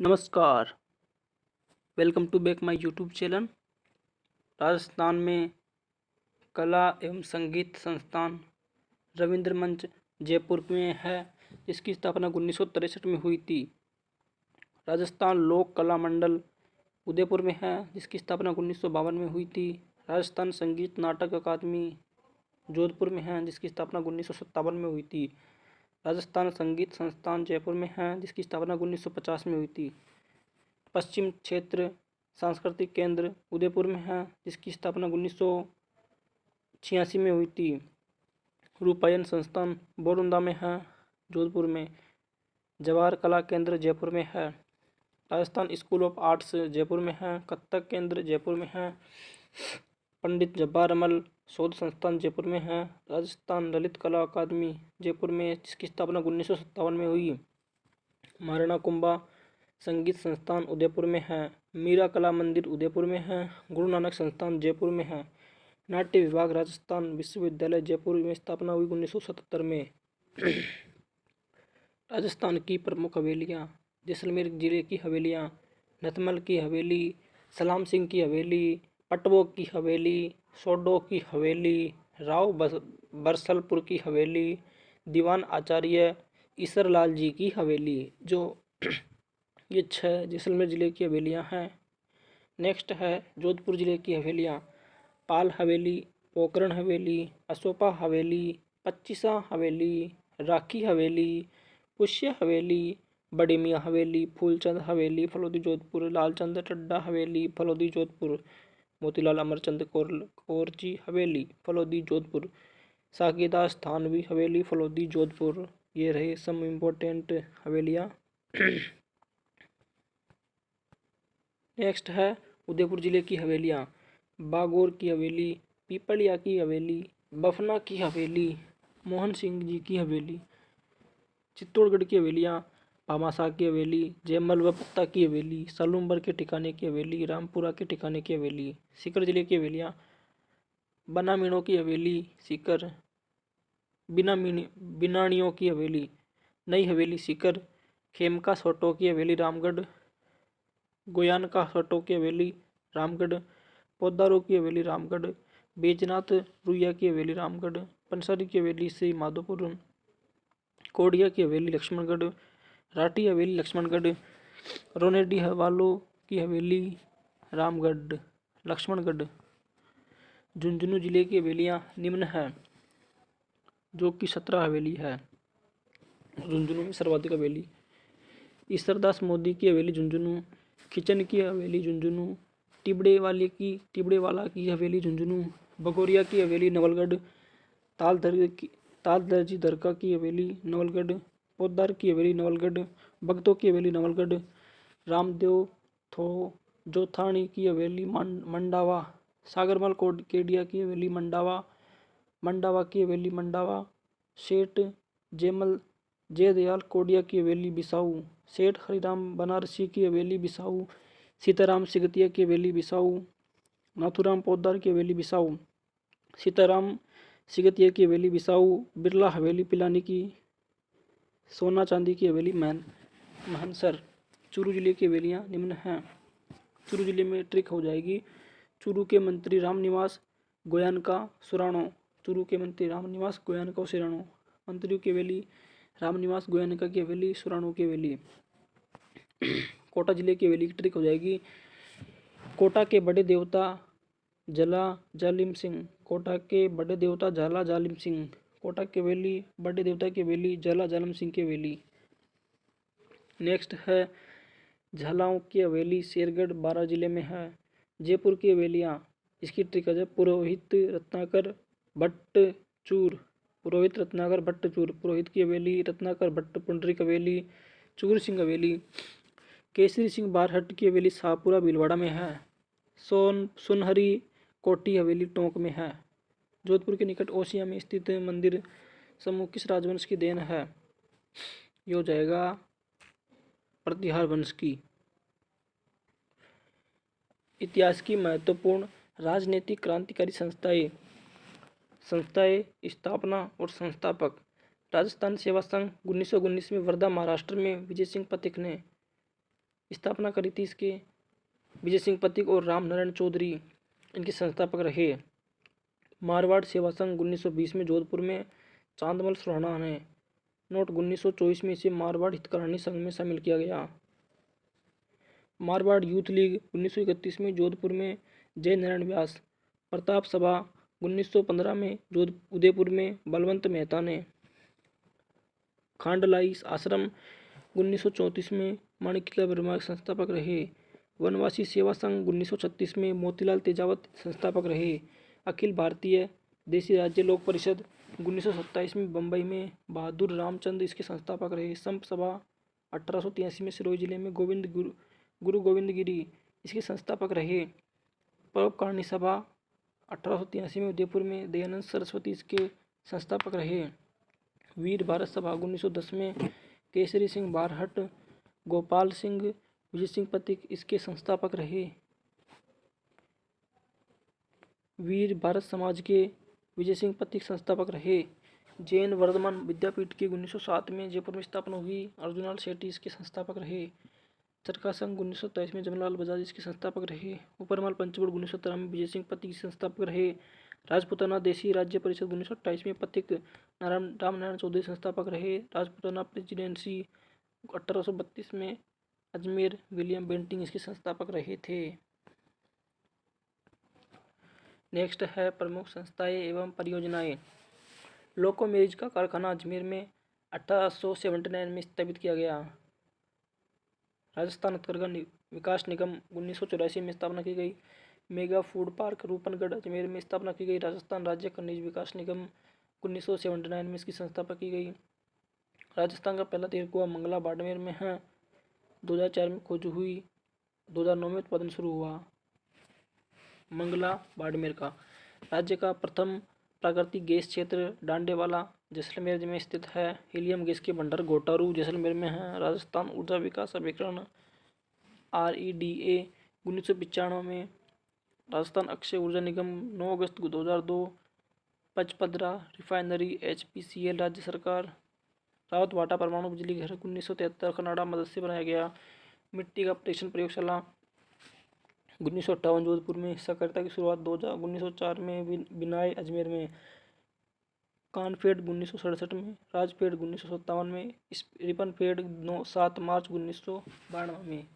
नमस्कार। Welcome to back my YouTube channel. Rajasthan में कला एवं संगीत संस्थान रविंद्र मंच जयपुर में है, जिसकी स्थापना 1963 में हुई थी। राजस्थान लोक कला मंडल उदयपुर में है, जिसकी स्थापना 1952 में हुई थी। राजस्थान संगीत नाटक अकादमी जोधपुर में है, जिसकी स्थापना 1957 में हुई थी। राजस्थान संगीत संस्थान जयपुर में है, जिसकी स्थापना 1950 में हुई थी। पश्चिम क्षेत्र सांस्कृतिक केंद्र उदयपुर में है, जिसकी स्थापना 1986 में हुई थी। रूपायन संस्थान बोरुंदा में है, जोधपुर में। जवाहर कला केंद्र जयपुर में है। Rajasthan school of arts Jaipur में है। कथक केंद्र जयपुर में है। पंडित जब्बार अमल शोध संस्थान जयपुर में है। राजस्थान ललित कला अकादमी जयपुर में, जिसकी स्थापना 1957 में हुई। महाराणा कुंभा संगीत संस्थान उदयपुर में है। मीरा कला मंदिर उदयपुर में है। गुरु नानक संस्थान जयपुर में है। नाट्य विभाग राजस्थान विश्वविद्यालय जयपुर में स्थापना हुई 1977 में। राजस्थान की प्रमुख हवेलियाँ: जैसलमेर जिले की हवेलियाँ, नथमल की हवेली, सलाम सिंह की हवेली, पटवो की हवेली, सोडो की हवेली, राव बरसलपुर की हवेली, दीवान आचार्य ईसरलाल जी की हवेली। जो ये 6 जैसलमेर जिले की हवेलियाँ हैं। नेक्स्ट है जोधपुर जिले की हवेलियाँ: पाल हवेली, पोकरण हवेली, असोपा हवेली, पच्चीसा हवेली, राखी हवेली, पुष्य हवेली, बड़े मियाँ हवेली, फूलचंद हवेली फलोदी जोधपुर, लालचंद टड्डा हवेली फलोदी जोधपुर, मोतीलाल अमरचंद कौरजी हवेली फलोदी जोधपुर, साकेदास थानवी हवेली फलोदी जोधपुर। ये रहे सम इम्पोर्टेंट हवेलियाँ। नेक्स्ट है उदयपुर जिले की हवेलियाँ: बागौर की हवेली, पीपलिया की हवेली, बफना की हवेली, मोहन सिंह जी की हवेली। चित्तौड़गढ़ की हवेलियाँ: भामाशाह की हवेली, जयमल व पत्ता की हवेली, सलूम्बर के ठिकाने की हवेली, रामपुरा के ठिकाने की हवेली। सीकर जिले की हवेलियाँ: बनामीणों की हवेली सीकर, बिनाणियों की हवेली नई हवेली सीकर, खेमका सोटो की हवेली रामगढ़, गोयान का सोटो की हवेली रामगढ़, पोदारों की हवेली रामगढ़, बैजनाथ रुइया की हवेली रामगढ़, पंसारी की हवेली श्री माधोपुर, कोडिया की हवेली लक्ष्मणगढ़, राठी हवेली लक्ष्मणगढ़, रोनेडी हवालों की हवेली रामगढ़ लक्ष्मणगढ़। झुंझुनू जिले की हवेलियाँ निम्न है, जो कि 17 हवेली है। झुंझुनू में सर्वाधिक हवेली: ईश्वरदास मोदी की हवेली झुंझुनू, खिचन की हवेली झुंझुनू, टिबड़े वाला की हवेली झुंझुनू, बगोरिया की हवेली नवलगढ़, तालदर्जी दरका की हवेली नवलगढ़, पोद्दार की हवेली नवलगढ़, भगतों की हवेली नवलगढ़, रामदेव थो जोथाणी की हवेली मंडावा, सागरमल केडिया की हवेली मंडावा की हवेली मंडावा, सेठ जयदयाल कोडिया की हवेली बिसाऊ, सेठ हरिराम बनारसी की हवेली बिसाऊ, सीताराम सिगतिया की हवेली बिसाऊ, नाथुराम पोद्दार की हवेली बिसाऊ, सीताराम सिगतिया की हवेली बिसाऊ, बिरला हवेली पिलानी की, सोना चांदी की हवेली महनसर। चूरू जिले की हवेलियाँ निम्न हैं। चूरू जिले में ट्रिक हो जाएगी: चूरू के मंत्री रामनिवास गोयानका सुराणो, चूरू के मंत्री रामनिवास गोयानका सुराणो, मंत्रियों की हवेली रामनिवास गोयानका की हवेली सुराणो की हवेली। कोटा जिले की हवेली की ट्रिक हो जाएगी: कोटा के बड़े देवता जला जालिम सिंह, कोटा के बड़े देवता झाला जालिम सिंह, कोटा की हवेली बड़े देवता की हवेली झाला जालिम सिंह की हवेली। नेक्स्ट है झालाओं की हवेली शेरगढ़ 12 जिले में है। जयपुर की हवेलियाँ, इसकी ट्रिक है पुरोहित रत्नाकर भट्टचूर, पुरोहित रत्नाकर भट्टचूर, पुरोहित की हवेली रत्नाकर भट्ट पुंडरिक हवेली चूर सिंह हवेली। केसरी सिंह बारहट की हवेली शाहपुरा भीलवाड़ा में है। सुनहरी कोठी हवेली टोंक में है। जोधपुर के निकट ओसिया में स्थित मंदिर समूह किस राजवंश की देन है? ये हो जाएगा प्रतिहार वंश की। इतिहास की महत्वपूर्ण राजनीतिक क्रांतिकारी संस्थाएं स्थापना और संस्थापक: राजस्थान सेवा संघ 1919 में वर्धा महाराष्ट्र में विजय सिंह पथिक ने स्थापना करी थी इसके विजय सिंह पथिक और राम नारायण चौधरी इनके संस्थापक रहे। मारवाड़ सेवा संघ 1920 में जोधपुर में चांदमल सुहाना ने नोट 1924 में इसे मारवाड़ हितकारिणी संघ में शामिल किया गया। मारवाड़ यूथ लीग 1931 में जोधपुर में जय नारायण व्यास। प्रताप सभा 1915 में उदयपुर में बलवंत मेहता ने। खांडलाई आश्रम 1934 में माणिक्यलाल वर्मा संस्थापक रहे। वनवासी सेवा संघ 1936 में मोतीलाल तेजावत संस्थापक रहे। अखिल भारतीय देसी राज्य लोक परिषद 1927 में बम्बई में बहादुर रामचंद्र इसके संस्थापक रहे। संप सभा 1883 में सिरोही जिले में गुरु गोविंद गिरी इसके संस्थापक रहे। परोपकारिणी सभा 1883 में उदयपुर में दयानंद सरस्वती इसके संस्थापक रहे। वीर भारत सभा 1910 में केसरी सिंह बारहट, गोपाल सिंह, विजय सिंह पथिक इसके संस्थापक रहे। वीर भारत समाज के विजय सिंह पथिक संस्थापक रहे। जैन वर्धमान विद्यापीठ की 1907 में जयपुर में स्थापना हुई। अर्जुनलाल शेट्टी इसके संस्थापक रहे। चरखा संघ 1927 में जमनालाल बजाज इसके संस्थापक रहे। ऊपरमाल पंचगढ़ 1917 में विजय सिंह पथिक संस्थापक रहे। राजपूताना देसी राज्य परिषद 1928 में पथिक राम नारायण चौधरी संस्थापक रहे। राजपूताना प्रेसिडेंसी 1832 में अजमेर विलियम बेंटिंग इसके संस्थापक रहे थे। नेक्स्ट है प्रमुख संस्थाएं एवं परियोजनाएं। लोको मैरिज का कारखाना अजमेर में 1879 में स्थापित किया गया। राजस्थान हथकरघा विकास निगम 1984 में स्थापना की गई। Mega food park Rupnagarh Ajmer में स्थापना की गई। राजस्थान राज्य खनिज विकास निगम 1979 में इसकी स्थापना की गई। राजस्थान का पहला तेल कुआं मंगला बाड़मेर में है। 2004 में खोज हुई। 2009 में उत्पादन शुरू हुआ मंगला बाड़मेर का। राज्य का प्रथम प्राकृतिक गैस क्षेत्र डांडेवाला जैसलमेर में स्थित है। हीलियम गैस के भंडार घोटारू जैसलमेर में है। राजस्थान ऊर्जा विकास अभिकरण REDA 1995 में। राजस्थान अक्षय ऊर्जा निगम 9 अगस्त 2002। पचपदरा रिफाइनरी HPCL राज्य सरकार। रावतभाटा परमाणु बिजली घर 1973 कनाडा मदद से बनाया गया। मिट्टी का परीक्षण प्रयोगशाला 1958 जोधपुर में। सहकारिता की शुरुआत 1904 में बिनाई अजमेर में। कानफेड 1967 में। राजफेड 1957 में। रिपनफेड 7 मार्च 1992 में।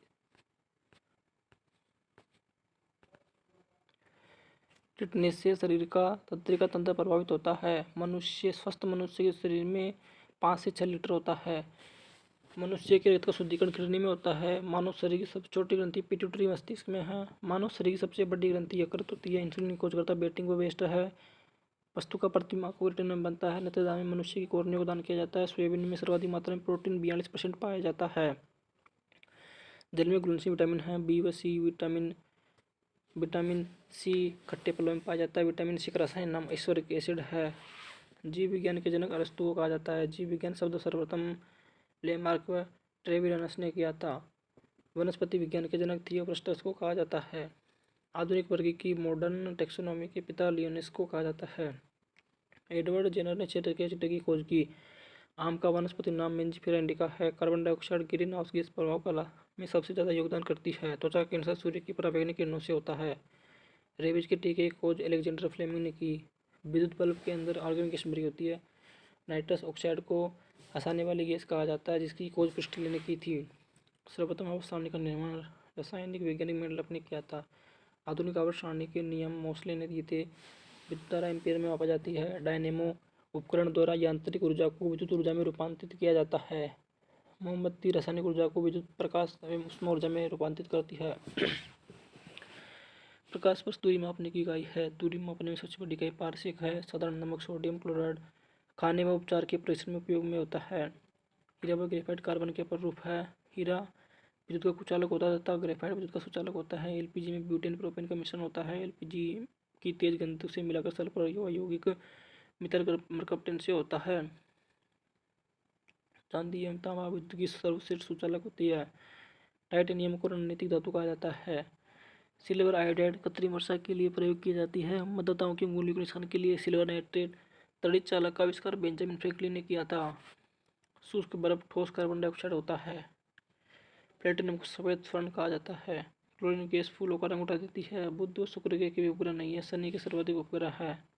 फिटनेस से शरीर का तंत्रिका तंत्र प्रभावित होता है। स्वस्थ मनुष्य के शरीर में 5 से 6 लीटर होता है। मनुष्य के रक्त का शुद्धिकरण किडनी में होता है। मानव शरीर की सबसे छोटी ग्रंथि पिट्यूटरी मस्तिष्क में है। मानव शरीर की सबसे बड़ी ग्रंथि यकृत होती है। इंसुलिन की खोज करता बेटिंग व वेस्ट है। वस्तु का प्रतिमा को रिटर्न में बनता है। नेत्रदान में मनुष्य की कोर्निया को दान किया जाता है। सोयाबीन में सर्वाधिक मात्रा में प्रोटीन 42% पाया जाता है। जल में घुलनशील विटामिन है। बी व सी विटामिन सी खट्टे फलों में पाया जाता है। विटामिन सी का रसायन नाम ऐश्वर्यक एसिड है। जीव विज्ञान के जनक अरस्तु को कहा जाता है। जीव विज्ञान शब्द सर्वप्रथम लेमार्क व ट्रेविरनस ने किया था। वनस्पति विज्ञान के जनक थियोफ्रास्टस को कहा जाता है। आधुनिक वर्गीकी मॉडर्न टेक्सोनॉमी के पिता लियोनिस को कहा जाता है। एडवर्ड जेनर ने क्षेत्र के चित्र की खोज की। आम का वनस्पति नाम मेंजिफेरा इंडिका है। Carbon dioxide green house gas प्रभाव कला में सबसे ज़्यादा योगदान करती है। त्वचा कैंसर सूर्य की पराबैंगनी किरणों से होता है। रेबीज के टीके की खोज अलेक्जेंडर फ्लेमिंग ने की। विद्युत बल्ब के अंदर आर्गन गैस भरी होती है। नाइट्रस ऑक्साइड को हंसाने वाली गैस कहा जाता है, जिसकी खोज प्रिस्टले ने की थी। सर्वप्रथम आवर्त सारणी का निर्माण रासायनिक वैज्ञानिक मेंडलफ ने किया था। आधुनिक आवर्त सारणी के नियम मोसले ने दिए थे। विद्युत धारा एम्पीयर में मापा जाती है। डायनेमो उपकरण द्वारा यांत्रिक ऊर्जा को विद्युत ऊर्जा में रूपांतरित किया जाता है। मोमबत्ती रासायनिक ऊर्जा को विद्युत प्रकाश एवं उष्मा ऊर्जा में रूपांतरित करती है। प्रकाश वर्ष दूरी मापने की इकाई है। दूरी मापने में सबसे बड़ी इकाई पारसेक है। साधारण नमक सोडियम क्लोराइड खाने व उपचार के परीक्षण में उपयोग में होता है। हीरा व ग्रेफाइट कार्बन के अपर रूप है। हीरा विद्युत का कुचालक होता है तथा ग्रेफाइट विद्युत का सुचालक होता है। LPG में ब्यूटेन प्रोपेन का मिश्रण होता है। LPG की तेज गंधक से मिलाकर सल्फर यौगिक मिथाइल मरकप्टेन से होता है। चांदी एवं तांबा विद्युत की सर्वश्रेष्ठ सुचालक होती है। टाइटेनियम को रणनीतिक धातु कहा जाता है। सिल्वर आयोडाइड कृत्रिम वर्षा के लिए प्रयोग की जाती है। मतदाताओं की उंगलियों के निशान के लिए सिल्वर नाइट्रेट तड़ित चालक का आविष्कार बेंजामिन फ्रैंकलिन ने किया था। शुष्क बर्फ ठोस कार्बन डाइऑक्साइड होता है। प्लेटिनम को सफेद स्वर्ण कहा जाता है। क्लोरीन गैस फूलों का रंग उठा देती है। बुध और शुक्र के भी उपग्रह नहीं है। शनि के सर्वाधिक उपग्रह है।